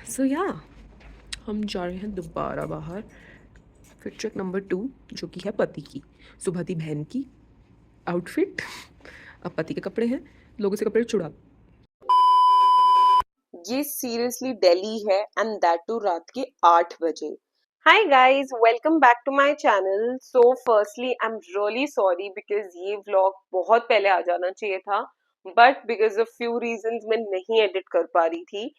सो या हम जा रहे हैं दोबारा बाहर। फिट चेक नंबर 2 जो कि है पति की, सुभाती बहन की आउटफिट। अब पति के कपड़े हैं, लोगों से कपड़े चुरा। ये सीरियसली दिल्ली है एंड दैट टू रात के 8 बजे। Hi guys, welcome back to my channel. So firstly I am really sorry because ये व्लॉग बहुत पहले आ जाना चाहिए था, but because of few reasons मैं नहीं एडिट कर पा रही थी।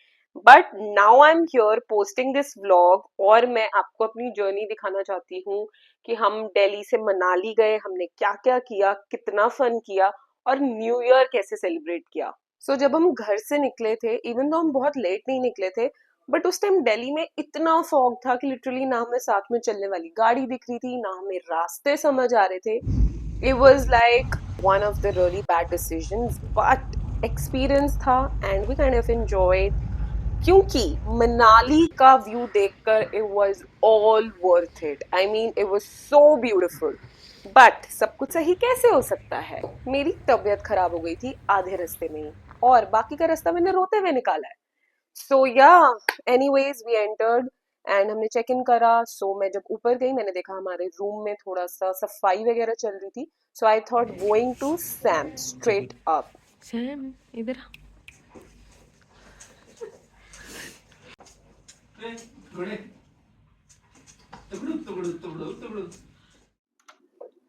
But now I am here posting this vlog और मैं आपको अपनी जर्नी दिखाना चाहती हूँ कि हम दिल्ली से मनाली गए, हमने क्या क्या किया, कितना फन किया और न्यू ईयर कैसे सेलिब्रेट किया। सो जब हम घर से निकले थे, इवन तो हम बहुत लेट नहीं निकले थे, बट उस टाइम दिल्ली में इतना फॉग था कि लिटरली ना हमें साथ में चलने वाली गाड़ी दिख रही थी, ना हमें रास्ते समझ आ रहे थे। It was like one of the really bad decisions, but experience था and we kind of enjoyed, क्योंकि मनाली का व्यू देखकर it was all worth it. I mean it was so beautiful. But सब कुछ सही कैसे हो सकता है, मेरी तबीयत खराब हो गई थी आधे रास्ते में ही, और बाकी का रास्ता मैंने रोते हुए निकाला है। सो या एनीवेज वी एंटर्ड एंड हमने चेक इन करा। सो मैं जब ऊपर गई मैंने देखा हमारे रूम में थोड़ा सा सफाई वगैरह चल रही थी। So I thought going to Sam straight up. Sam इधर।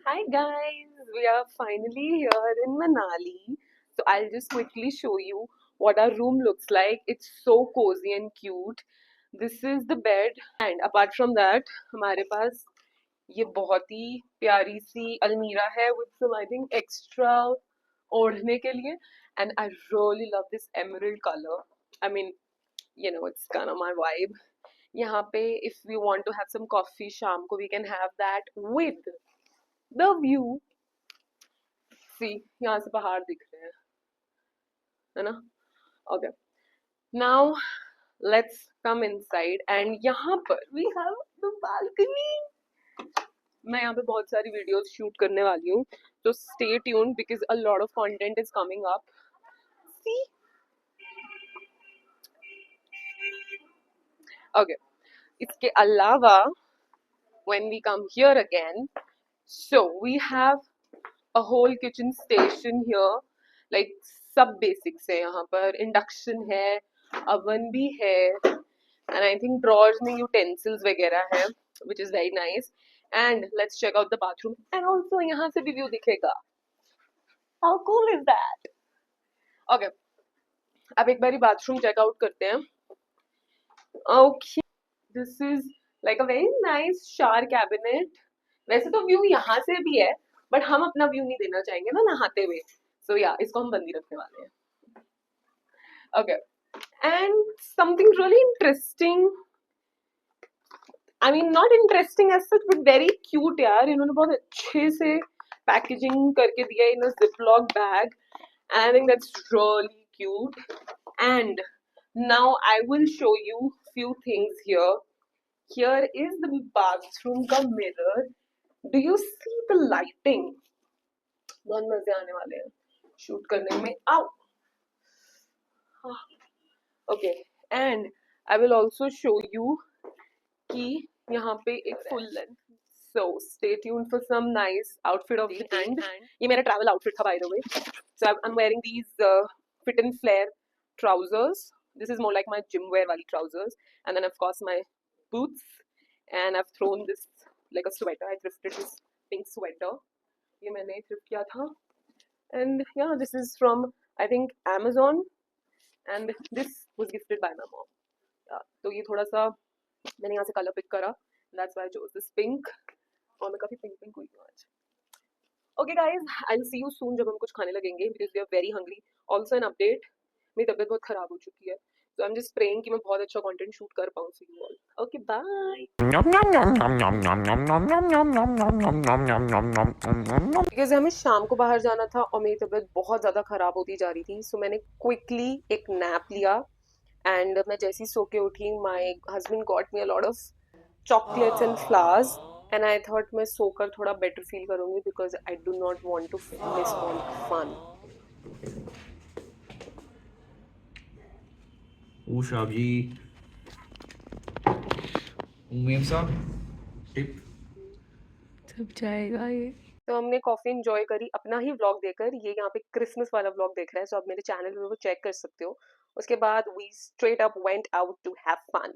Hi guys, we are finally here in Manali. So I'll just quickly show you what our room looks like. It's so cozy and cute. This is the bed and apart from that, हमारे पास ये बहुत ही प्यारी सी अलमीरा है with some I think extra ओढ़ने के लिए, and I really love this emerald color. I mean, you know, it's kind of my vibe. यहाँ पे if we want to have some coffee शाम को we can have that with the view. सी यहाँ से पहाड़ दिख रहे हैं, है ना? Okay, now let's come inside and यहाँ पर वी हैव द बालकनी। मैं यहाँ पे बहुत सारी वीडियोस शूट करने वाली हूँ, तो stay tuned because a lot of content is coming up. See okay, इसके अलावा when we come here again, so we have a whole kitchen station here, like सब basics है यहाँ पर, इंडक्शन है, अवन भी है, and I think drawers में utensils वगैरह है, which is very nice. And let's check out the bathroom, and also यहाँ से भी view दिखेगा. How cool is that? Okay, अब एक बारी बाथरूम चेकआउट करते हैं. Okay, this is like a very nice shower cabinet. वैसे तो व्यू यहाँ से भी है, बट हम अपना व्यू नहीं देना चाहेंगे ना नहाते हुए, सो या इसको हम बंद ही रखने वाले हैं. Okay, and something really interesting, I mean not interesting as such but very cute यार, इन्होंने बहुत अच्छे से पैकेजिंग करके दिया है in a ziploc bag, and I think that's really cute. And now I will show you few things here. Here is the bathroom का mirror. Do you see the lighting? बहुत मजे आने वाले हैं शूट करने में. आओ. Okay, and I will also show you कि यहाँ पे एक full length. So stay tuned for some nice outfit of the day. And ये मेरा travel outfit था by the way. So I'm wearing these fit and flare trousers. This is more like my gym wear वाली trousers. And then of course my boots. And I've thrown this like a sweater. I thrifted this pink sweater. ये मैंने thrift किया था. And yeah, this is from I think Amazon. And this was gifted by my mom. Yeah, तो ये थोड़ा सा मैंने यहाँ से कलर पिक करा. That's why I chose this pink. और मैं काफी पिंक पिंक हुई हूँ आज. Okay guys, I'll see you soon जब हम कुछ खाने लगेंगे because we are very hungry. Also an update, मेरी तबीयत बहुत खराब हो चुकी है. So I'm just praying कि मैं बहुत अच्छा content shoot कर पाऊँ for you all. Okay, bye. Because हमें शाम को बाहर जाना था और मेरी तबीयत बहुत ज़्यादा खराब होती जा रही थी, so मैंने quickly एक nap लिया and मैं जैसी सो के उठी, my husband got me a lot of chocolates and flowers and I thought मैं सोकर थोड़ा better feel करूँगी because I do not want to miss all fun. Usha ji ma'am साहब टिप। सब जाएगा ये। तो हमने कॉफी एंजॉय करी अपना ही व्लॉग देखकर। ये यहाँ पे क्रिसमस वाला व्लॉग देख रहा है, सो आप मेरे चैनल पे वो चेक कर सकते हो। उसके बाद we straight up went out to have fun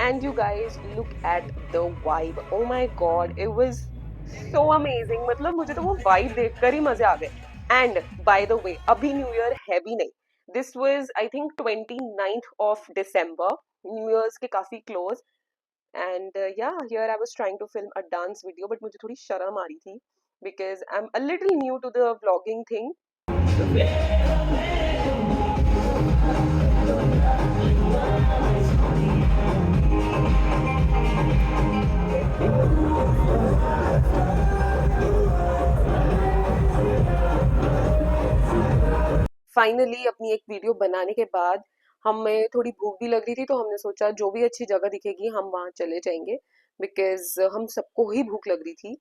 and you guys look at the vibe. Oh my god, it was so amazing. मतलब मुझे तो वो वाइब देखकर ही मजे आ गए। एंड बाय द वे, अभी न्यू ईयर है भी नहीं। This was I think 29th of December, new years के काफी close. and here I was trying to film a dance video, but मुझे थोड़ी शर्म आ रही थी because I'm a little new to the vlogging thing. Finally अपनी एक video बनाने के बाद हमें थोड़ी भूख भी लग रही थी, तो हमने सोचा जो भी अच्छी जगह दिखेगी हम वहाँ चले जाएंगे बिकॉज हम सबको ही भूख लग रही थी।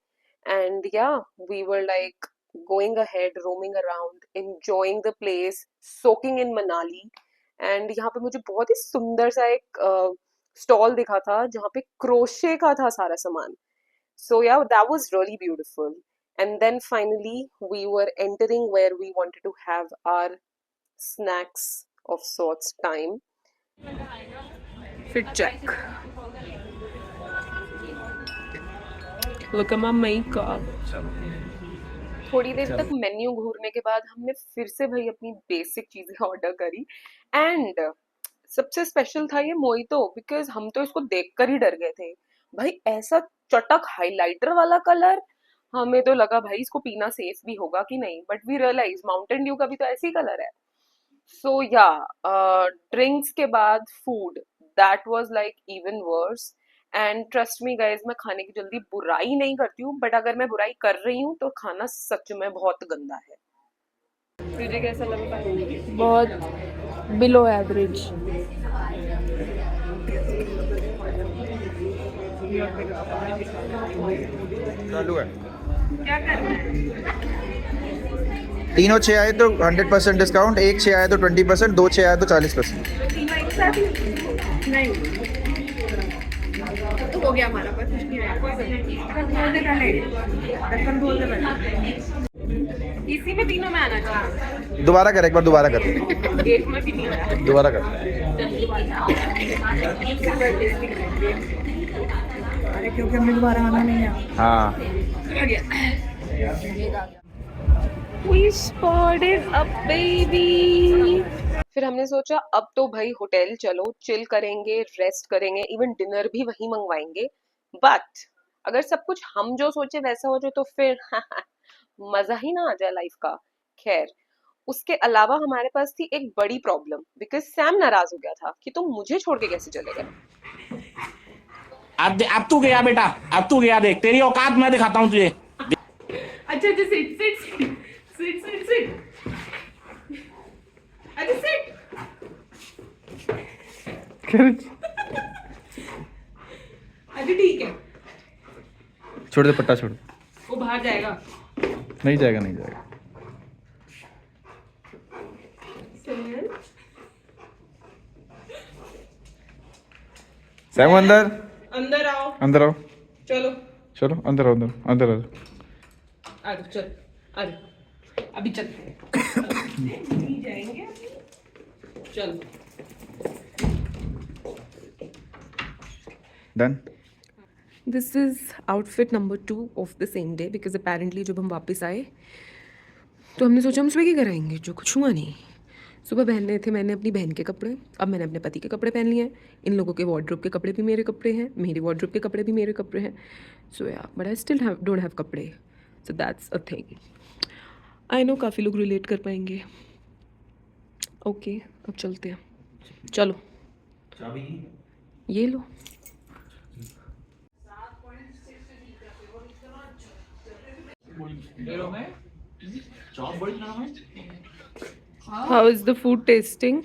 And yeah we were like going ahead, roaming around, enjoying the place, soaking in Manali. And यहाँ पे मुझे बहुत ही सुंदर सा एक स्टॉल दिखा था जहाँ पे क्रोशे का था सारा सामान। So yeah, that was really beautiful. And then finally, we were entering where we wanted to have our snacks of sorts time. Fit check. Look at my makeup. थोड़ी देर तक मेन्यू घूरने के बाद हमने फिर से भाई अपनी बेसिक चीजें ऑर्डर करी। एंड सबसे स्पेशल था ये मोइतो, बिकॉज हम तो इसको देखकर ही डर गए थे। भाई ऐसा चटक हाइलाइटर वाला कलर, हमें तो लगा भाई इसको पीना सेफ भी होगा कि नहीं, but we realise Mountain Dew का भी तो ऐसी कलर है। सो या ड्रिंक्स के बाद food, that was like even worse. And trust me guys, मैं खाने की जल्दी बुराई नहीं करती हूँ, बट अगर मैं बुराई कर रही हूँ तो खाना सच में बहुत गंदा है। तुझे कैसा लगता है? बहुत बिलो एवरेज। चालू है। क्या कर रहा है? तीनों 6 आए तो 100% डिस्काउंट, एक 6 आए तो 20%, 2 6 आए तो 40%। तीनों एक साथ ही? नहीं तो हो गया हमारा, पर कुछ नहीं रहा। कोई बात नहीं, ढक्कन खोल दे पहले, ढक्कन खोल दे पहले। इसी में तीनों में आना चाहिए। दोबारा कर, एक बार दोबारा कर, एक में भी नहीं आया। दोबारा कर। अरे क्योंकि हमने दोबारा आना नहीं है। हाँ, We spotted a baby. फिर हमने सोचा अब तो भाई होटल चलो, चिल करेंगे, रेस्ट करेंगे, इवन डिनर भी वहीं मंगवाएंगे। बट अगर सब कुछ हम जो सोचे वैसा हो जाए तो फिर मजा ही ना आ जाए लाइफ का। खैर, उसके अलावा हमारे पास थी एक बड़ी प्रॉब्लम, बिकॉज सैम नाराज हो गया था कि तुम मुझे छोड़ के कैसे चले गए। अब तू गया बेटा, अब तू गया, देख तेरी औकात मैं दिखाता हूँ तुझे। अच्छा अच्छा, sit sit sit sit sit, अच्छा सिट। अच्छा ठीक है, छोड़ दे पट्टा, छोड़। वो बाहर जाएगा। नहीं जाएगा, नहीं जाएगा। सैम अंदर, अंदर आओ, अंदर आओ, चलो चलो अंदर आओ, अंदर अंदर आओ। आ जाओ, चल आ जाओ, अभी चल नहीं जाएंगे, चल। Done. This is outfit number 2 of the same day because apparently जब हम वापस आए तो हमने सोचा हम स्विगी कराएंगे, जो कुछ हुआ नहीं। सुबह पहनने थे मैंने अपनी बहन के कपड़े, अब मैंने अपने पति के कपड़े पहन लिए हैं। इन लोगों के वार्डरोब के कपड़े भी मेरे कपड़े हैं, मेरी वार्डरोब के कपड़े भी मेरे कपड़े हैं। So yeah but I still don't have कपड़े, so that's a thing. I know काफ़ी लोग रिलेट कर पाएंगे। ओके, अब चलते हैं, चलो ये लो। How is the food tasting?